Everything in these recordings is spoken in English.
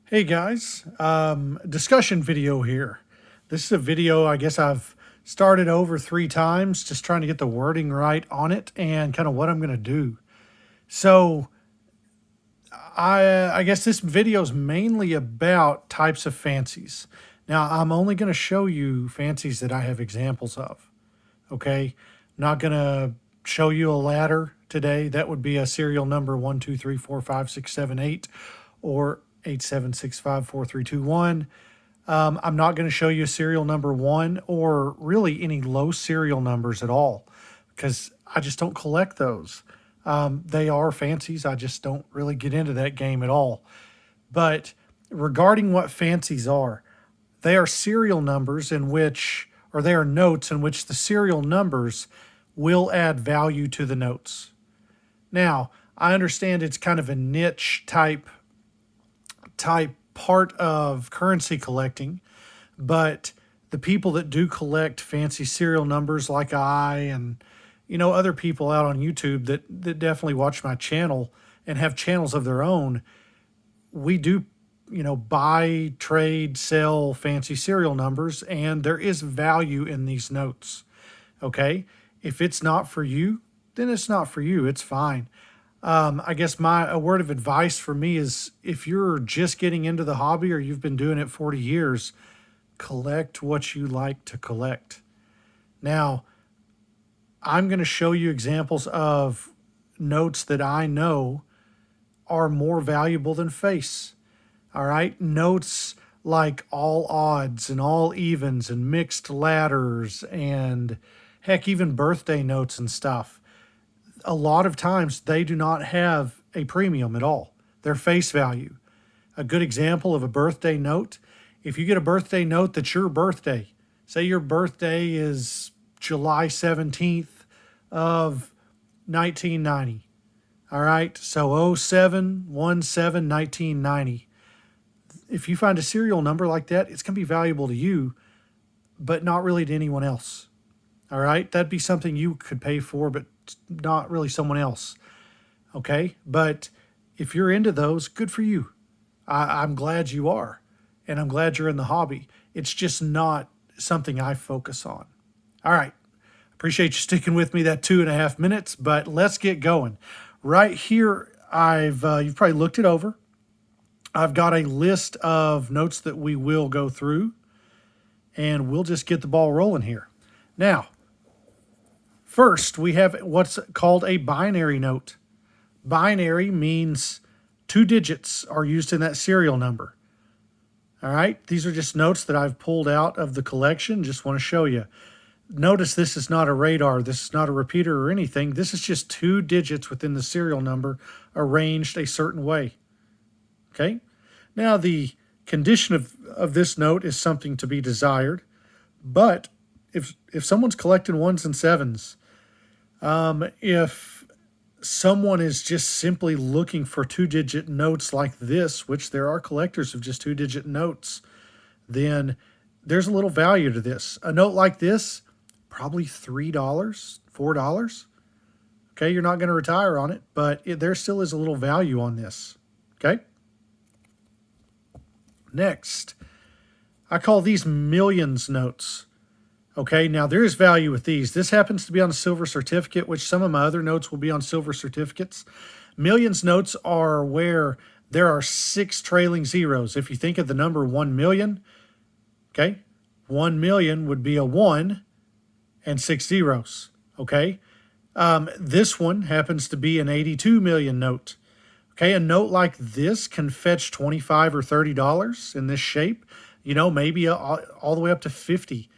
Hey guys, discussion video here. This is a video I guess I've started over 3 times, just trying to get the wording right on it and kind of what I'm going to do. So I guess this video is mainly about types of fancies. Now I'm only going to show you fancies that I have examples of. Okay, I'm not going to show you a ladder today. That would be a serial number 1, 2, 3, 4, 5, 6, 7, 8, or 8, 7, 6, 5, 4, 3, 2, 1. I'm not going to show you serial number 1 or really any low serial numbers at all because I just don't collect those. They are fancies. I just don't really get into that game at all. But regarding what fancies are, they are serial numbers in which, or they are notes in which the serial numbers will add value to the notes. Now, I understand it's kind of a niche type part of currency collecting, but the people that do collect fancy serial numbers like I and other people out on YouTube that definitely watch my channel and have channels of their own, we do buy, trade, sell fancy serial numbers, and there is value in these notes. Okay? If it's not for you, then it's not for you. It's fine. I guess a word of advice for me is if you're just getting into the hobby or you've been doing it 40 years, collect what you like to collect. Now, I'm going to show you examples of notes that I know are more valuable than face. All right. Notes like all odds and all evens and mixed ladders and heck, even birthday notes and stuff. A lot of times they do not have a premium at all. They're face value. A good example of a birthday note, if you get a birthday note that's your birthday, say your birthday is July 17th of 1990. All right, so 07/17/1990. If you find a serial number like that, it's going to be valuable to you, but not really to anyone else. All right, that'd be something you could pay for, but not really someone else. Okay, but if you're into those, good for you. I'm glad you are, and I'm glad you're in the hobby. It's just not something I focus on. All right, appreciate you sticking with me that 2.5 minutes, but let's get going. Right here, you've probably looked it over. I've got a list of notes that we will go through, and we'll just get the ball rolling here. Now, first, we have what's called a binary note. Binary means 2 digits are used in that serial number. All right, these are just notes that I've pulled out of the collection. Just want to show you. Notice this is not a radar. This is not a repeater or anything. This is just 2 digits within the serial number arranged a certain way. Okay, now the condition of this note is something to be desired, but if someone's collecting ones and sevens, if someone is just simply looking for 2-digit notes like this, which there are collectors of just 2-digit notes, then there's a little value to this. A note like this, probably $3, $4. Okay, you're not going to retire on it, but there still is a little value on this. Okay. Next, I call these millions notes. Okay, now there is value with these. This happens to be on a silver certificate, which some of my other notes will be on silver certificates. Millions notes are where there are 6 trailing zeros. If you think of the number 1 million, okay, 1 million would be a 1 and 6 zeros, okay? This one happens to be an 82 million note. Okay, a note like this can fetch $25 or $30 in this shape, maybe all the way up to 50.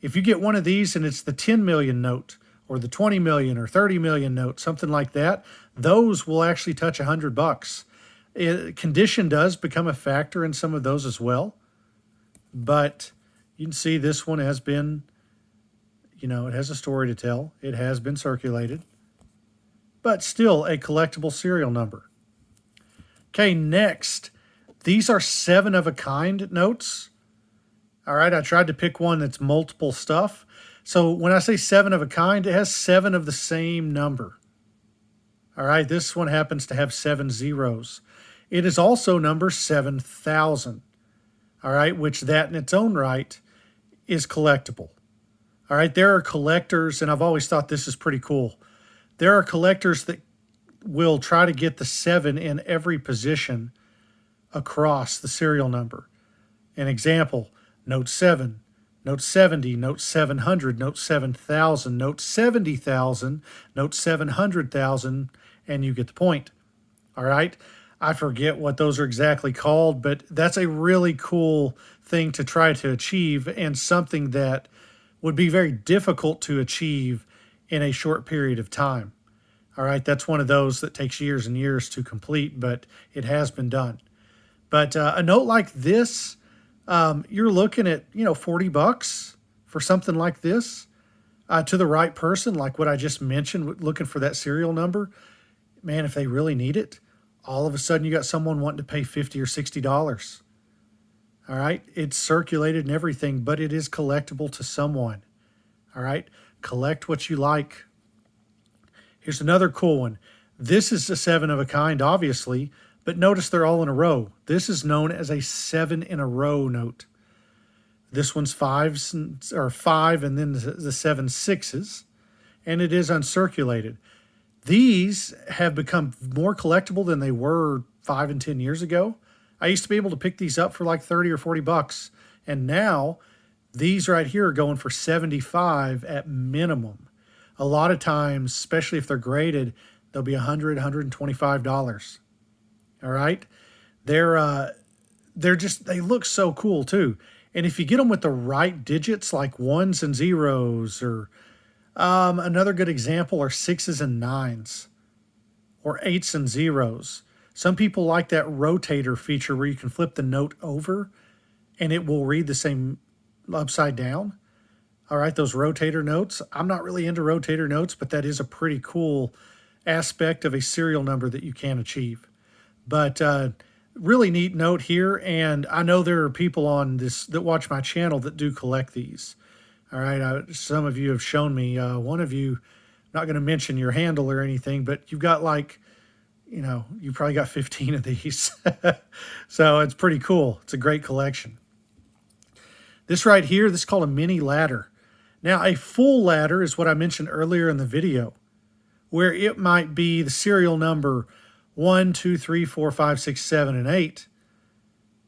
If you get one of these and it's the 10 million note or the 20 million or 30 million note, something like that, those will actually touch $100. Condition does become a factor in some of those as well. But you can see this one has been, it has a story to tell. It has been circulated, but still a collectible serial number. Okay, next, these are 7 of a kind notes. All right, I tried to pick one that's multiple stuff. So when I say 7 of a kind, it has 7 of the same number. All right, this one happens to have 7 zeros. It is also number 7,000. All right, which that in its own right is collectible. All right, there are collectors, and I've always thought this is pretty cool. There are collectors that will try to get the 7 in every position across the serial number. An example, note 7, note 70, note 700, note 7,000, note 70,000, note 700,000, and you get the point. All right. I forget what those are exactly called, but that's a really cool thing to try to achieve, and something that would be very difficult to achieve in a short period of time. All right. That's one of those that takes years and years to complete, but it has been done. But a note like this, you're looking at, $40 for something like this, to the right person, like what I just mentioned, looking for that serial number. Man, if they really need it, all of a sudden you got someone wanting to pay $50 or $60. All right. It's circulated and everything, but it is collectible to someone. All right. Collect what you like. Here's another cool one. This is a 7 of a kind, obviously, but notice they're all in a row. This is known as a 7 in a row note. This one's 5s, or 5, and then the 7 sixes, and it is uncirculated. These have become more collectible than they were 5 and 10 years ago. I used to be able to pick these up for like 30 or $40, and now these right here are going for 75 at minimum. A lot of times, especially if they're graded, they'll be $100, $125. All right, they're just, they look so cool too. And if you get them with the right digits, like 1s and 0s, or another good example are 6s and 9s, or 8s and 0s. Some people like that rotator feature where you can flip the note over and it will read the same upside down. All right, those rotator notes. I'm not really into rotator notes, but that is a pretty cool aspect of a serial number that you can achieve. But really neat note here, and I know there are people on this that watch my channel that do collect these. All right, some of you have shown me. One of you, not going to mention your handle or anything, but you've got like, you probably got 15 of these. So it's pretty cool. It's a great collection. This right here, this is called a mini ladder. Now, a full ladder is what I mentioned earlier in the video, where it might be the serial number 1, 2, 3, 4, 5, 6, 7, and 8.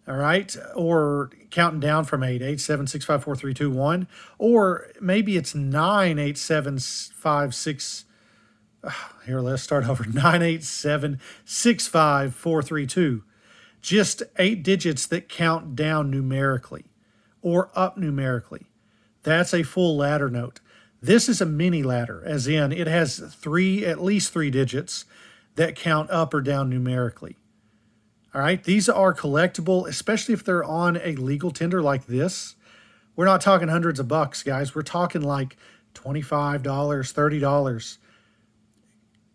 All right. Or counting down from 8, 8, 7, 6, 5, 4, 3, 2, 1. Or maybe it's 9, 8, 7, 5, 6. Here, let's start over. 9, 8, 7, 6, 5, 4, 3, 2. Just 8 digits that count down numerically or up numerically. That's a full ladder note. This is a mini ladder, as in it has at least 3 digits that count up or down numerically. All right, these are collectible, especially if they're on a legal tender like this. We're not talking hundreds of bucks, guys. We're talking like $25, $30.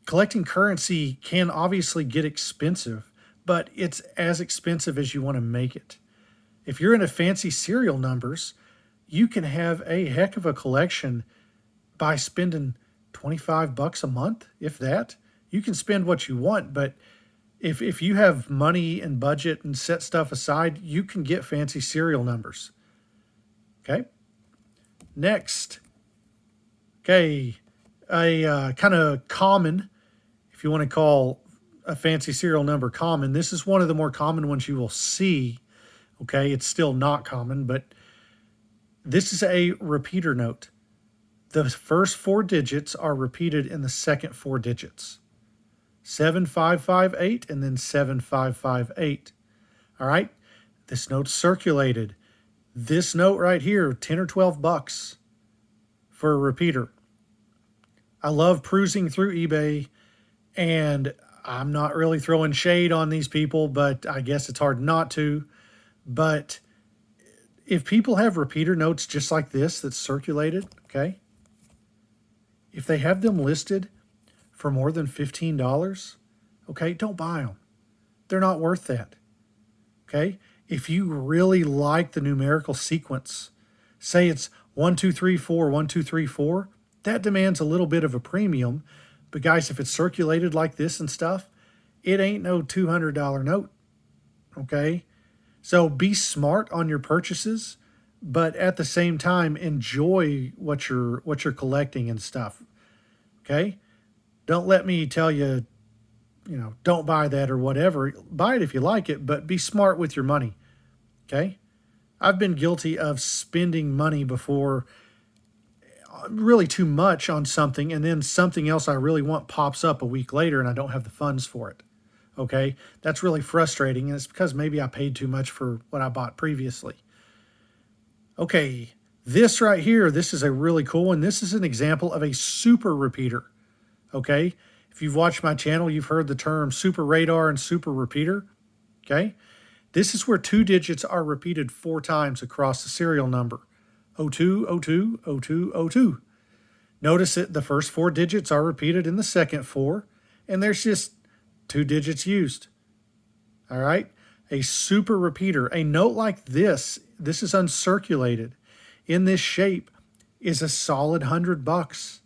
Collecting currency can obviously get expensive, but it's as expensive as you want to make it. If you're into fancy serial numbers, you can have a heck of a collection by spending $25 a month, if that. You can spend what you want, but if you have money and budget and set stuff aside, you can get fancy serial numbers. Okay. Next. Okay. A kind of common, if you want to call a fancy serial number common, this is one of the more common ones you will see. Okay. It's still not common, but this is a repeater note. The first 4 digits are repeated in the second 4 digits. 7558 and then 7558. All right. This note's circulated. This note right here, 10 or $12 for a repeater. I love cruising through eBay, and I'm not really throwing shade on these people, but I guess it's hard not to. But if people have repeater notes just like this that's circulated, okay, if they have them listed for more than $15, okay, don't buy them. They're not worth that. Okay? If you really like the numerical sequence, say it's 1, 2, 3, 4, 1, 2, 3, 4, that demands a little bit of a premium. But guys, if it's circulated like this and stuff, it ain't no $200 note. Okay. So be smart on your purchases, but at the same time, enjoy what you're collecting and stuff. Okay. Don't let me tell you, don't buy that or whatever. Buy it if you like it, but be smart with your money. Okay. I've been guilty of spending money before, really too much on something, and then something else I really want pops up a week later and I don't have the funds for it. Okay. That's really frustrating. And it's because maybe I paid too much for what I bought previously. Okay. This right here, this is a really cool one. This is an example of a super repeater. Okay. If you've watched my channel, you've heard the term super radar and super repeater. Okay. This is where two digits are repeated 4 times across the serial number. 02, 02, 02, 02. Notice that the first 4 digits are repeated in the second 4, and there's just 2 digits used. All right. A super repeater, a note like this is uncirculated in this shape, is a solid $100.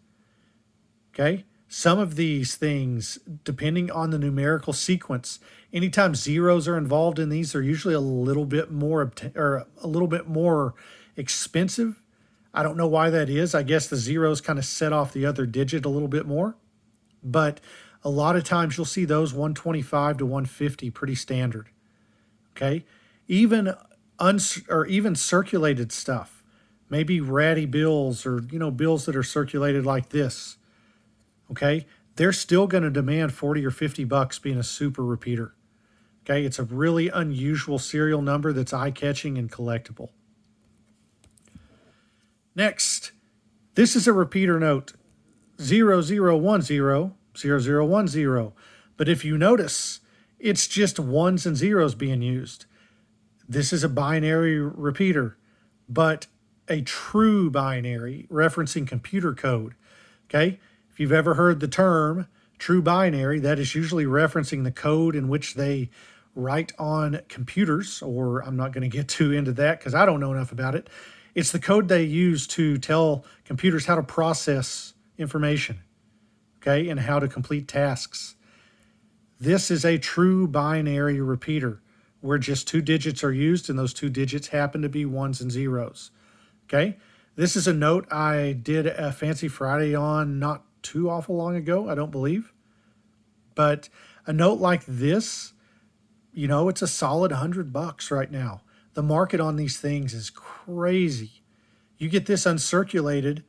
Okay. Some of these things, depending on the numerical sequence, anytime zeros are involved in these, they're usually a little bit more expensive. I don't know why that is. I guess the zeros kind of set off the other digit a little bit more, but a lot of times you'll see those 125 to 150 pretty standard. Okay, even even circulated stuff, maybe ratty bills or bills that are circulated like this. Okay, they're still going to demand 40 or $50 being a super repeater. Okay, it's a really unusual serial number that's eye-catching and collectible. Next, this is a repeater note, 0010, 0010. But if you notice, it's just ones and zeros being used. This is a binary repeater, but a true binary referencing computer code. Okay, if you've ever heard the term true binary, that is usually referencing the code in which they write on computers, or I'm not going to get too into that because I don't know enough about it. It's the code they use to tell computers how to process information, okay, and how to complete tasks. This is a true binary repeater where just 2 digits are used, and those 2 digits happen to be ones and zeros. Okay, this is a note I did a Fancy Friday on not too awful long ago, I don't believe. But a note like this, it's a solid $100 right now. The market on these things is crazy. You get this uncirculated,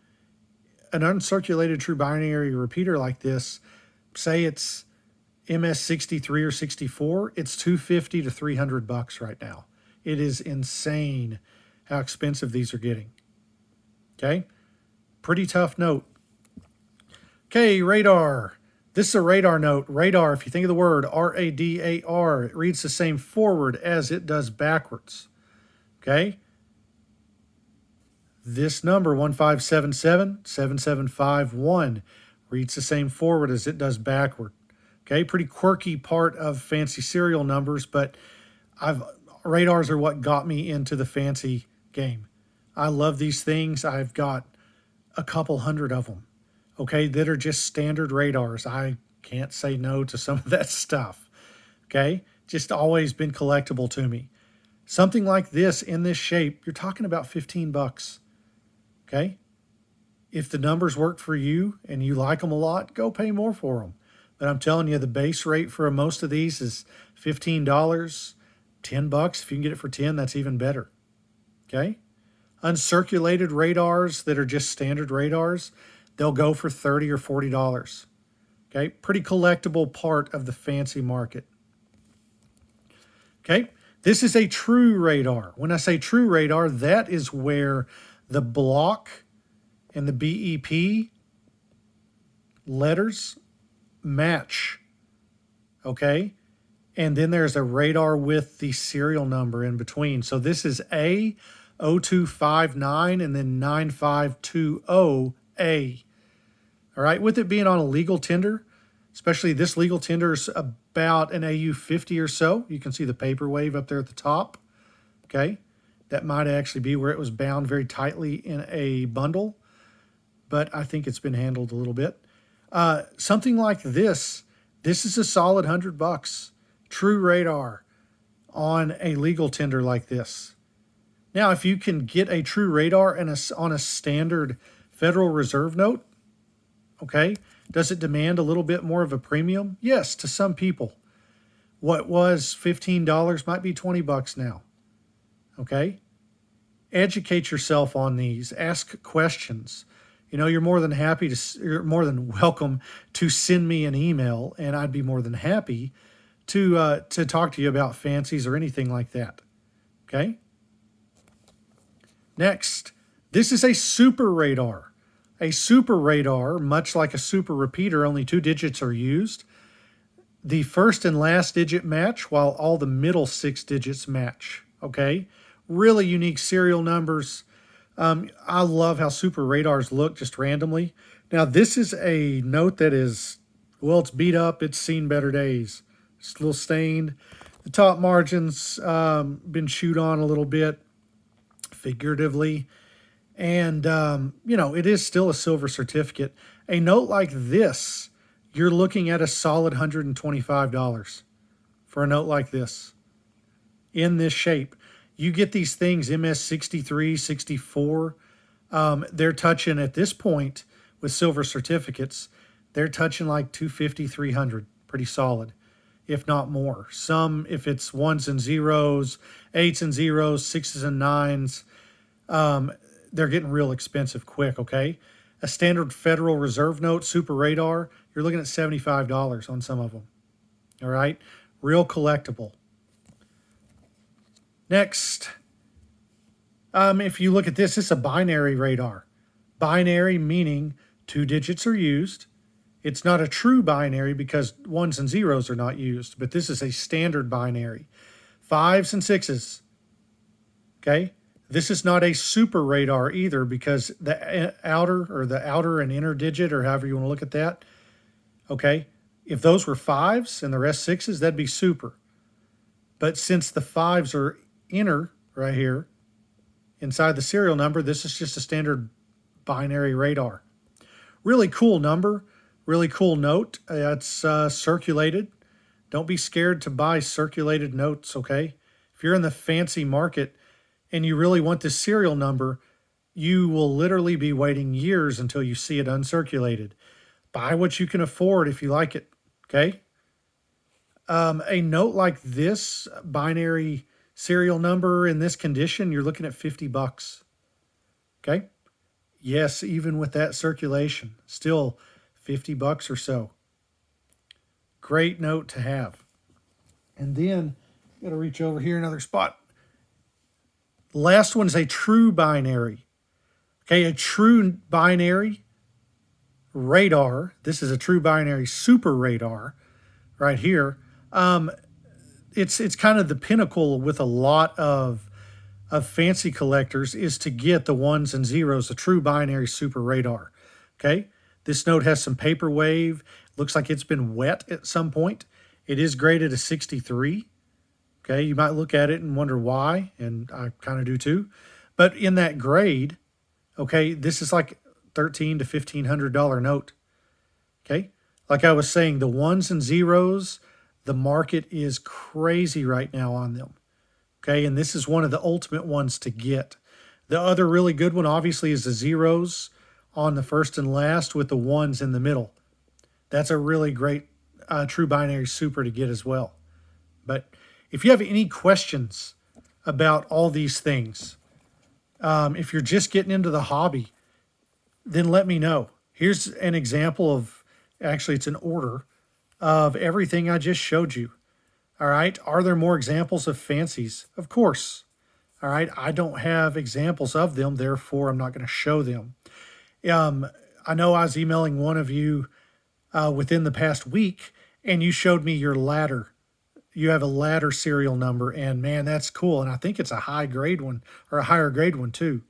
an uncirculated true binary repeater like this, say it's MS63 or 64, it's $250 to $300 right now. It is insane how expensive these are getting. Okay, pretty tough note. Okay, radar. This is a radar note. Radar, if you think of the word R-A-D-A-R, it reads the same forward as it does backwards. Okay? This number, 1577-7751, reads the same forward as it does backward. Okay, pretty quirky part of fancy serial numbers, but radars are what got me into the fancy game. I love these things. I've got a couple hundred of them, okay, that are just standard radars. I can't say no to some of that stuff, okay? Just always been collectible to me. Something like this in this shape, you're talking about $15, okay? If the numbers work for you and you like them a lot, go pay more for them. But I'm telling you, the base rate for most of these is $15, $10. If you can get it for 10, that's even better, okay? Uncirculated radars that are just standard radars, they'll go for $30 or $40. Okay, pretty collectible part of the fancy market. Okay, this is a true radar. When I say true radar, that is where the block and the BEP letters match. Okay, and then there's a radar with the serial number in between. So this is A0259 and then 9520A. All right, with it being on a legal tender, especially this legal tender is about an AU50 or so. You can see the paper wave up there at the top. Okay, that might actually be where it was bound very tightly in a bundle, but I think it's been handled a little bit. Something like this is a solid $100. True radar on a legal tender like this. Now, if you can get a true radar and on a standard Federal Reserve note, okay, does it demand a little bit more of a premium? Yes, to some people. What was $15 might be $20 now. Okay? Educate yourself on these. Ask questions. You're more than you're more than welcome to send me an email, and I'd be more than happy to talk to you about fancies or anything like that. Okay? Next, this is a super radar. A super radar, much like a super repeater, only 2 digits are used. The first and last digit match, while all the middle 6 digits match. Okay? Really unique serial numbers. I love how super radars look just randomly. Now, this is a note that is, well, it's beat up. It's seen better days. It's a little stained. The top margin's been chewed on a little bit, figuratively. And, it is still a silver certificate. A note like this, you're looking at a solid $125 for a note like this in this shape. You get these things, MS 63, 64. They're touching at this point with silver certificates. They're touching like 250, 300, pretty solid, if not more. Some, if it's ones and zeros, 8s and zeros, 6s and 9s, they're getting real expensive quick, okay? A standard Federal Reserve note, super radar, you're looking at $75 on some of them, all right? Real collectible. Next, if you look at this, it's a binary radar. Binary meaning 2 digits are used. It's not a true binary because 1s and 0s are not used, but this is a standard binary. 5s and 6s, okay? This is not a super radar either because the outer and inner digit, or however you want to look at that, okay? If those were 5s and the rest 6s, that'd be super. But since the 5s are inner right here inside the serial number, this is just a standard binary radar. Really cool number, really cool note. It's circulated. Don't be scared to buy circulated notes, okay? If you're in the fancy market and you really want this serial number, you will literally be waiting years until you see it uncirculated. Buy what you can afford if you like it, okay? A note like this, binary serial number in this condition, you're looking at $50. Okay? Yes, even with that circulation, still $50 or so. Great note to have. And then, got to reach over here, another spot. Last one is a true binary. Okay, a true binary radar. This is a true binary super radar right here. It's kind of the pinnacle with a lot of fancy collectors is to get the 1s and 0s, a true binary super radar. Okay, this note has some paper wave. Looks like it's been wet at some point. It is graded a 63. Okay, you might look at it and wonder why, and I kind of do too. But in that grade, okay, this is like $1,300 to $1,500 note. Okay, like I was saying, the 1s and 0s, the market is crazy right now on them. Okay, and this is one of the ultimate ones to get. The other really good one, obviously, is the 0s on the first and last with the 1s in the middle. That's a really great true binary super to get as well. But if you have any questions about all these things, if you're just getting into the hobby, then let me know. Here's an example of, actually it's an order of everything I just showed you. All right. Are there more examples of fancies? Of course. All right. I don't have examples of them, therefore I'm not going to show them. I know I was emailing one of you within the past week, and you showed me your ladder. You have a ladder serial number, and man, that's cool. And I think it's a high grade one, or a higher grade one too.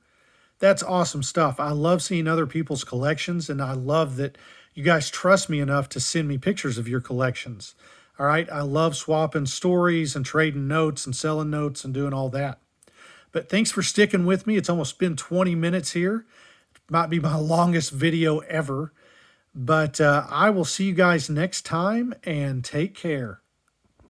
That's awesome stuff. I love seeing other people's collections, and I love that you guys trust me enough to send me pictures of your collections. All right. I love swapping stories and trading notes and selling notes and doing all that. But thanks for sticking with me. It's almost been 20 minutes here. Might be my longest video ever. But I will see you guys next time, and take care.